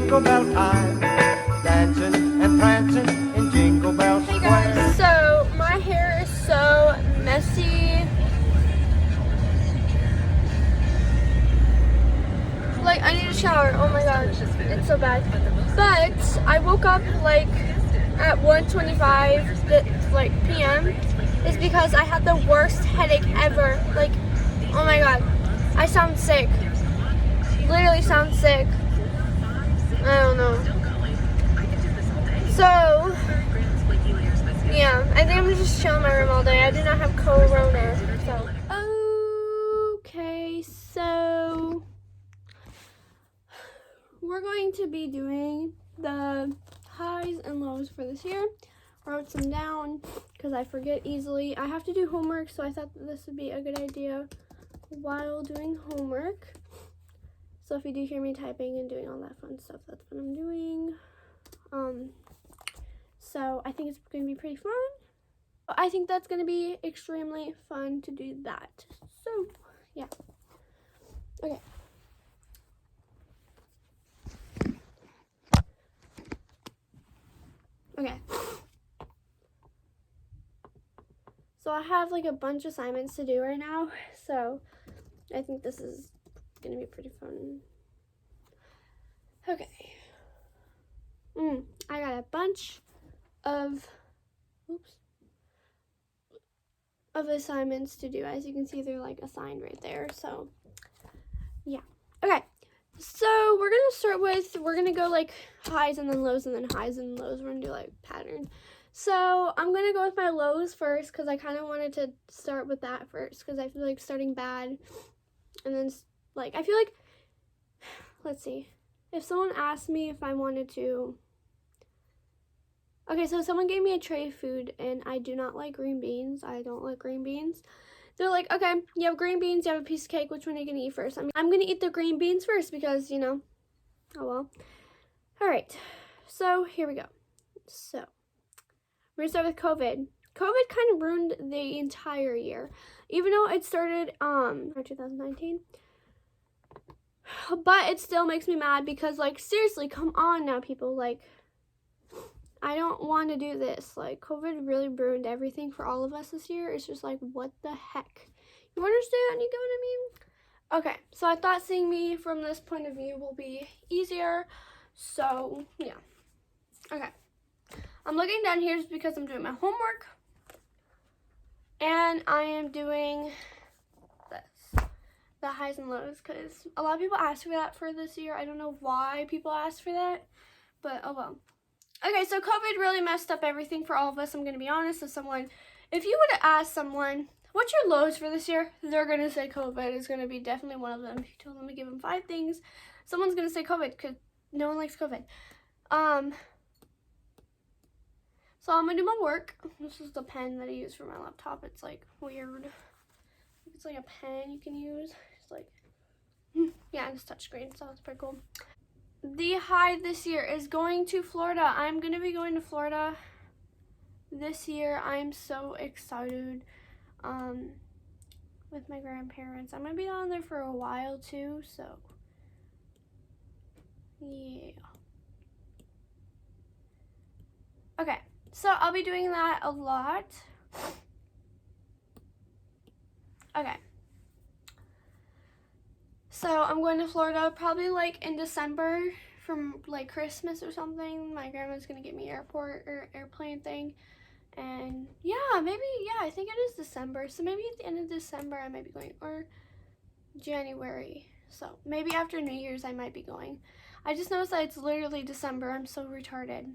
Jingle bell time, dancing and prancing in Jingle Bell Square. Hey guys, so my hair is so messy. Like, I need a shower. Oh my god, it's so bad. But I woke up like at 1:25 like p.m. is because I had the worst headache ever. Like, oh my god, I sound sick. Literally sound sick. I don't know. So yeah, I think I'm gonna just chill in my room all day. I do not have corona. So okay, so we're going to be doing the highs and lows for this year. I wrote some down because I forget easily. I have to do homework, so I thought that this would be a good idea while doing homework. So if you do hear me typing and doing all that fun stuff, that's what I'm doing. So I think it's going to be pretty fun. I think that's going to be extremely fun to do that. So, yeah. Okay. Okay. So I have like a bunch of assignments to do right now. So I think this is going to be pretty fun. Okay. I got a bunch of assignments to do. As you can see, they're like assigned right there. So yeah. Okay, so we're gonna start with, we're gonna go like highs and then lows and then highs and lows. We're gonna do like pattern. So I'm gonna go with my lows first because I kind of wanted to start with that first because I feel like starting bad and then like I feel like, let's see, if someone asked me if I wanted to, okay, so someone gave me a tray of food and I do not like green beans. I don't like green beans. They're like, okay, you have green beans, you have a piece of cake, which one are you gonna eat first? I mean, I'm gonna eat the green beans first because, you know, oh well. All right, so here we go. So we're gonna start with COVID. COVID kind of ruined the entire year, even though it started 2019. But it still makes me mad because, like, seriously, come on now, people. Like, I don't want to do this. Like, COVID really ruined everything for all of us this year. It's just like, what the heck? You understand? You get what I mean? Okay, so I thought seeing me from this point of view will be easier. So, yeah. Okay. I'm looking down here just because I'm doing my homework. And I am doing this. The highs and lows. Because a lot of people asked for that for this year. I don't know why people asked for that. But, oh well. Okay, so COVID really messed up everything for all of us. I'm going to be honest. If you would have asked someone, what's your lows for this year? They're going to say COVID is going to be definitely one of them. If you told them to give them 5 things, someone's going to say COVID because no one likes COVID. So I'm going to do my work. This is the pen that I use for my laptop. It's like weird. It's like a pen you can use. It's like, yeah, it's touchscreen, so it's pretty cool. The high this year is going to Florida. I'm going to be going to Florida this year. I'm so excited with my grandparents. I'm going to be on there for a while too, so yeah. Okay, so I'll be doing that a lot. Okay. So I'm going to Florida probably like in December from like Christmas or something. My grandma's gonna get me airplane thing. And yeah, maybe, yeah, I think it is December. So maybe at the end of December I might be going, or January. So maybe after New Year's I might be going. I just noticed that it's literally December. I'm so retarded.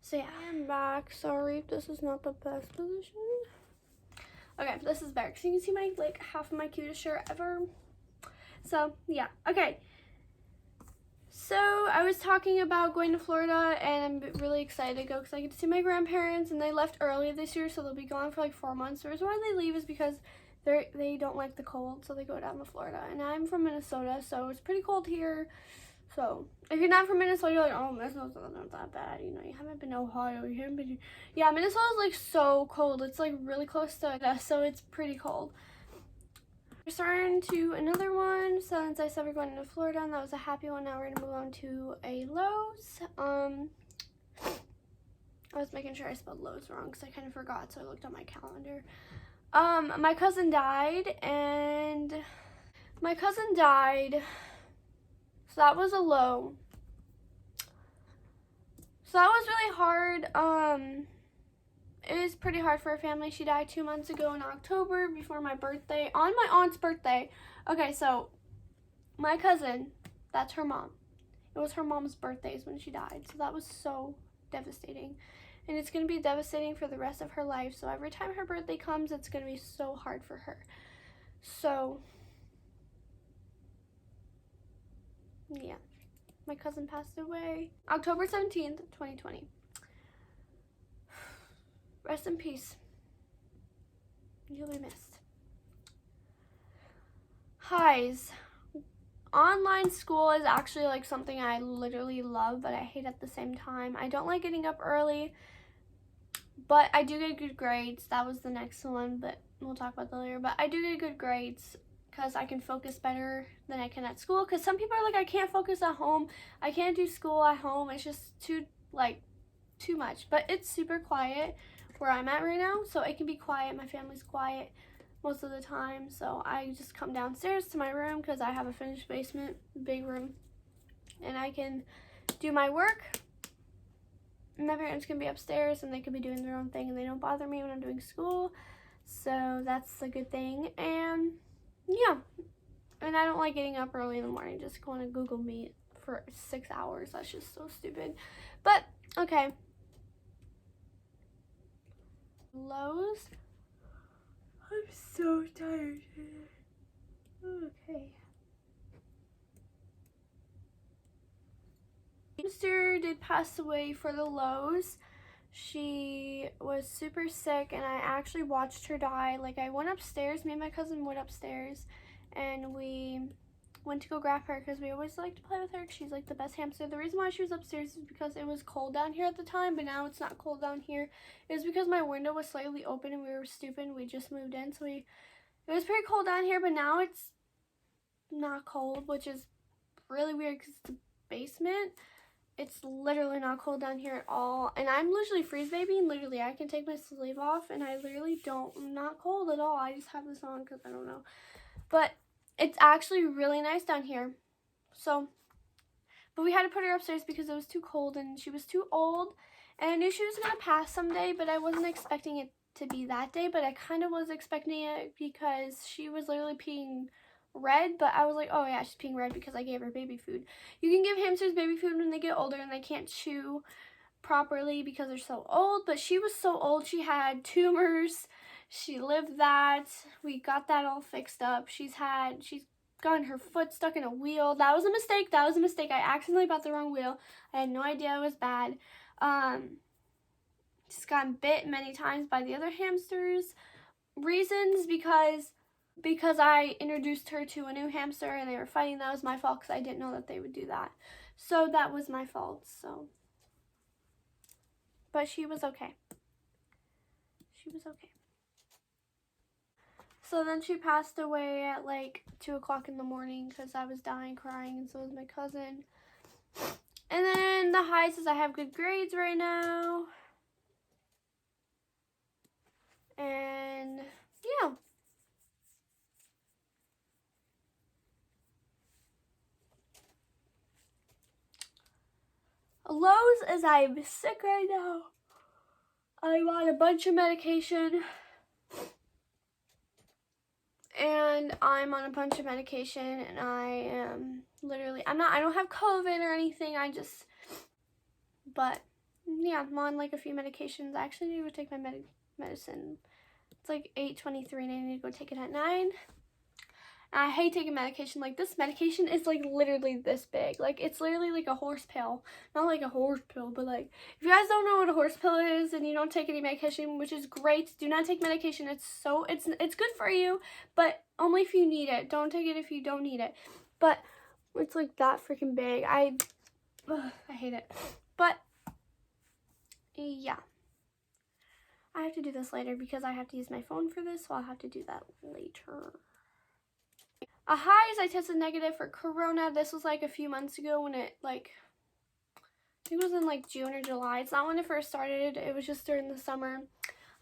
So yeah, I'm back. Sorry if this is not the best position. Okay, this is better because you can see my, like, half of my cutest shirt ever. So, yeah. Okay. So, I was talking about going to Florida, and I'm really excited to go because I get to see my grandparents, and they left early this year, so they'll be gone for, like, 4 months. The reason why they leave is because they don't like the cold, so they go down to Florida. And I'm from Minnesota, so it's pretty cold here. So, if you're not from Minnesota, you're like, oh, Minnesota's not that bad. You know, you haven't been to Ohio. You haven't been. Yeah, Minnesota's like so cold. It's like really close to us, so it's pretty cold. Return to another one. Since I said we're going to Florida and that was a happy one, now we're gonna move on to a Lowe's. I was making sure I spelled Lowe's wrong because I kind of forgot, so I looked on my calendar. My cousin died, so that was a low. So that was really hard. It is pretty hard for a family. She died 2 months ago in October before my birthday, on my aunt's birthday. Okay, so my cousin, that's her mom. It was her mom's birthdays when she died, so that was so devastating. And it's going to be devastating for the rest of her life. So every time her birthday comes, it's going to be so hard for her. So, yeah. My cousin passed away October 17th, 2020. Rest in peace. You'll be missed. Highs. Online school is actually like something I literally love, but I hate at the same time. I don't like getting up early, but I do get good grades. That was the next one, but we'll talk about that later. But I do get good grades because I can focus better than I can at school. Because some people are like, I can't focus at home. I can't do school at home. It's just too much. But it's super quiet where I'm at right now, so it can be quiet. My family's quiet most of the time, so I just come downstairs to my room because I have a finished basement, big room, and I can do my work. My parents can be upstairs and they can be doing their own thing and they don't bother me when I'm doing school, so that's a good thing. And yeah, and I don't like getting up early in the morning, just going to Google Meet for 6 hours. That's just so stupid. But okay, Lowe's. I'm so tired. Okay. Sister did pass away for the Lowe's. She was super sick and I actually watched her die. Like, I went upstairs, me and my cousin went upstairs and we went to go grab her because we always like to play with her. She's like the best hamster. The reason why she was upstairs is because it was cold down here at the time, but now it's not cold down here. It was because my window was slightly open and we were stupid. We just moved in, so it was pretty cold down here, but now it's not cold, which is really weird because it's a basement. It's literally not cold down here at all. And I'm literally freeze baby, and literally I can take my sleeve off and I literally I'm not cold at all. I just have this on because I don't know. But it's actually really nice down here. So, but we had to put her upstairs because it was too cold and she was too old. And I knew she was going to pass someday, but I wasn't expecting it to be that day. But I kind of was expecting it because she was literally peeing red, but I was like, oh yeah, she's peeing red because I gave her baby food. You can give hamsters baby food when they get older and they can't chew properly because they're so old, but she was so old. She had tumors. She lived that. We got that all fixed up. She's gotten her foot stuck in a wheel. That was a mistake. I accidentally bought the wrong wheel. I had no idea it was bad. She's gotten bit many times by the other hamsters. Reasons because I introduced her to a new hamster and they were fighting. That was my fault because I didn't know that they would do that. So that was my fault. So, but she was okay. She was okay. So then she passed away at like 2 o'clock in the morning because I was dying crying, and so was my cousin. And then the highs is I have good grades right now. And yeah. Lows is I'm sick right now. I'm on a bunch of medication. And I am literally, I don't have COVID or anything. But yeah, I'm on like a few medications. I actually need to go take my medicine. It's like 8:23 and I need to go take it at 9. I hate taking medication. Like, this medication is like literally this big. Like, it's literally like a horse pill. Not like a horse pill, but like, if you guys don't know what a horse pill is and you don't take any medication, which is great, do not take medication. It's good for you, but only if you need it. Don't take it if you don't need it. But it's like that freaking big. I hate it. But yeah. I have to do this later because I have to use my phone for this, so I'll have to do that later. a high is I tested negative for corona. This was like a few months ago when it like, I think it was in like June or July. It's not when it first started. It was just during the summer.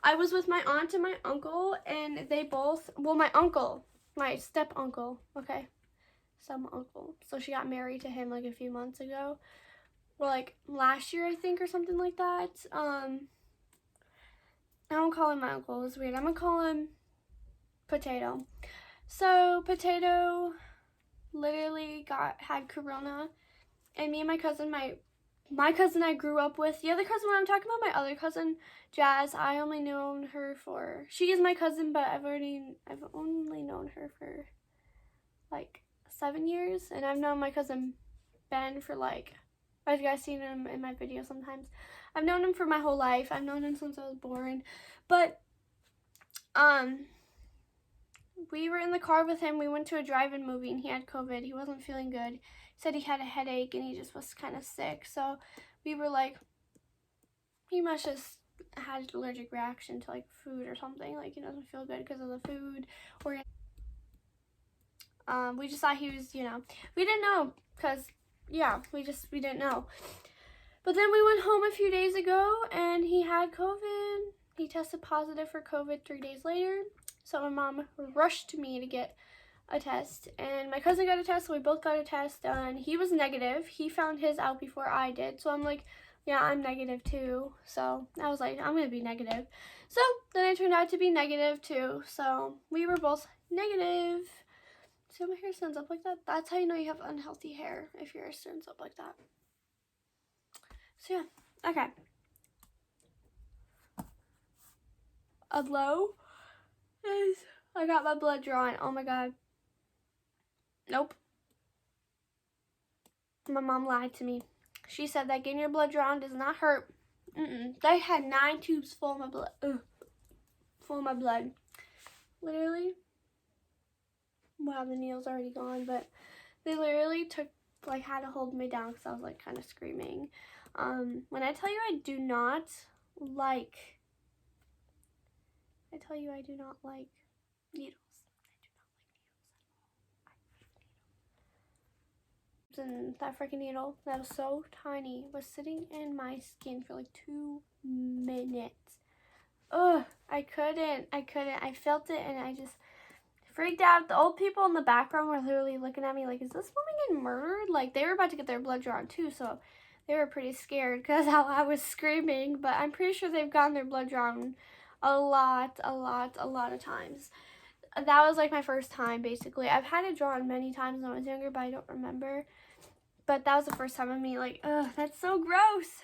I was with my aunt and my uncle, and they both, well, my uncle, my step uncle, okay, some uncle. So she got married to him like a few months ago, or like last year, I think, or something like that. I don't call him my uncle. It's weird. I'm gonna call him Potato. So Potato literally had corona, and me and my cousin, my cousin I grew up with. The other cousin, when I'm talking about my other cousin, Jazz, I only known her for, she is my cousin, but I've only known her for like 7 years, and I've known my cousin Ben for like, as you guys seen him in my videos sometimes, I've known him for my whole life. I've known him since I was born. But we were in the car with him. We went to a drive-in movie, and he had COVID. He wasn't feeling good. He said he had a headache, and he just was kind of sick. So we were like, he must just had an allergic reaction to like food or something. Like, he doesn't feel good because of the food. Or we just thought he was, you know, we didn't know, because yeah, we didn't know. But then we went home a few days ago, and he had COVID. He tested positive for COVID 3 days later. So my mom rushed me to get a test, and my cousin got a test, so we both got a test done. He was negative. He found his out before I did, so I'm like, yeah, I'm negative too. So I was like, I'm gonna be negative. So then I turned out to be negative too. So we were both negative. See how my hair stands up like that? That's how you know you have unhealthy hair, if your hair stands up like that. So yeah, okay. A low is, I got my blood drawn. Oh my god. Nope. My mom lied to me. She said that getting your blood drawn does not hurt. They had 9 tubes full of my blood. Full of my blood. Literally. Wow, the needle's already gone, but they literally took, like, had to hold me down because I was, like, kind of screaming. When I tell you I do not like needles. And that freaking needle that was so tiny was sitting in my skin for like 2 minutes. Ugh, I couldn't. I felt it, and I just freaked out. The old people in the background were literally looking at me like, is this woman getting murdered? Like, they were about to get their blood drawn too, so they were pretty scared because how I was screaming. But I'm pretty sure they've gotten their blood drawn a lot of times. That was like my first time, basically. I've had it drawn many times when I was younger, but I don't remember. But that was the first time of me like, ugh, that's so gross.